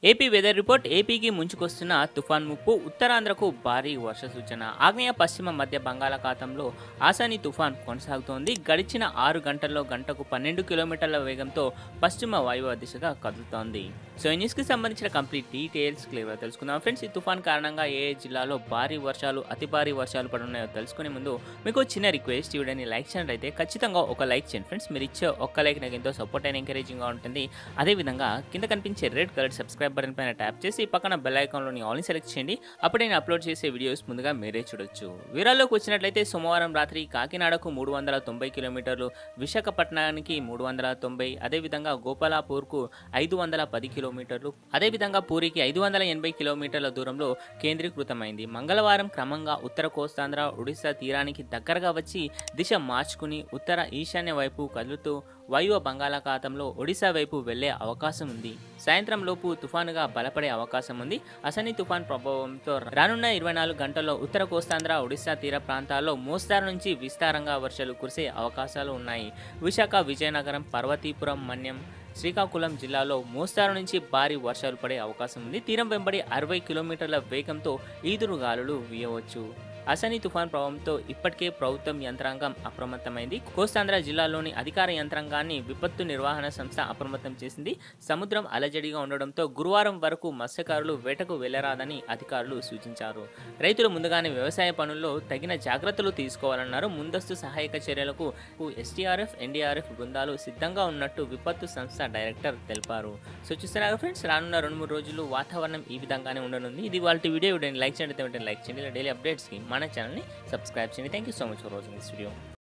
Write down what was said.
AP weather report. ఏపీకి ముంచుకొస్తున్న తుఫాన్ ముప్పు, ఉత్తరాంధ్రకు భారీ వర్ష సూచన. ఆగ్నేయ పశ్చిమ మధ్య బంగాళాఖాతంలో ఆసాని తుఫాన్ కొనసాగుతోంది. గడిచిన 6 గంటల్లో గంటకు 12 కిలోమీటర్ల వేగంతో పశ్చిమ వాయువ్య దిశగా కదులుతోంది. సో ఈ న్యూస్కి సంబంధించిన కంప్లీట్ డీటెయిల్స్ క్లియర్గా తెలుసుకుందాం ఫ్రెండ్స్. ఈ తుఫాన్ కారణంగా ఏ జిల్లాలో భారీ వర్షాలు, అతి భారీ వర్షాలు పడున్నాయో తెలుసుకునే ముందు మీకు చిన్న రిక్వెస్ట్, ఈ వీడియోని లైక్ చేయండి. అయితే ఖచ్చితంగా ఒక లైక్ చేయండి ఫ్రెండ్స్. మీరు ఇచ్చే ఒక్క లైక్ నాకు ఎంతో సపోర్ట్ అయిన ఎంకరేజింగ్గా ఉంటుంది. అదేవిధంగా కింద కనిపించే రెడ్ కలర్ సబ్స్క్రైబ్ బటన్ పైన ట్యాప్ చేసి పక్కన బెల్ ఐకాన్లోని ఆల్ని సెలెక్ట్ చేయండి. అప్పుడు నేను అప్లోడ్ చేసే వీడియోస్ ముందుగా మీరే చూడొచ్చు. వివరాల్లోకి వచ్చినట్లయితే సోమవారం రాత్రి కాకినాడకు 390 కిలోమీటర్లు, విశాఖపట్నానికి 390, అదేవిధంగా గోపాలపూర్కు 510 కిలోమీటర్లు, అదేవిధంగా పూరికి 580 కిలోమీటర్ల దూరంలో కేంద్రీకృతమైంది. మంగళవారం క్రమంగా ఉత్తర కోస్తాంధ్ర, ఒడిశా తీరానికి దగ్గరగా వచ్చి దిశ మార్చుకుని ఉత్తర ఈశాన్య వైపు కదులుతూ వాయువ్య బంగాళాఖాతంలో ఒడిశా వైపు వెళ్లే అవకాశం ఉంది. సాయంత్రం లోపు తుఫానుగా బలపడే అవకాశం ఉంది. అసని తుఫాన్ ప్రభావంతో రానున్న 24 గంటల్లో ఉత్తర కోస్తాంధ్ర, ఒడిశా తీర ప్రాంతాల్లో మోస్తారు నుంచి విస్తారంగా వర్షాలు కురిసే అవకాశాలు ఉన్నాయి. విశాఖ, విజయనగరం, పార్వతీపురం, మన్యం, శ్రీకాకుళం జిల్లాలో మోస్తారు నుంచి భారీ వర్షాలు పడే అవకాశం ఉంది. తీరం వెంబడి 60 కిలోమీటర్ల వేగంతో ఈదురుగాలులు వీయవచ్చు. అసని తుఫాన్ ప్రభావంతో ఇప్పటికే ప్రభుత్వం యంత్రాంగం అప్రమత్తమైంది. కోస్తాంధ్ర జిల్లాలోని అధికార యంత్రాంగాన్ని విపత్తు నిర్వహణ సంస్థ అప్రమత్తం చేసింది. సముద్రం అలజడిగా ఉండడంతో గురువారం వరకు మత్స్యకారులు వేటకు వెళ్లరాదని అధికారులు సూచించారు. రైతులు ముందుగానే వ్యవసాయ పనుల్లో తగిన జాగ్రత్తలు తీసుకోవాలన్నారు. ముందస్తు సహాయక చర్యలకు ఎస్టీఆర్ఎఫ్, ఎన్డీఆర్ఎఫ్ బృందాలు సిద్ధంగా ఉన్నట్టు విపత్తు సంస్థ డైరెక్టర్ తెలిపారు. సో చూస్తున్నారు ఫ్రెండ్స్, రానున్న 2-3 రోజులు వాతావరణం ఈ విధంగానే ఉండనుంది. ఇది వాళ్ళ వీడియో. లైక్ చేయండి, లైక్ చేయండి. డైలీ అప్డేట్స్కి మన ఛానల్ని సబ్స్క్రైబ్ చేయండి. Thank you so much for watching this video.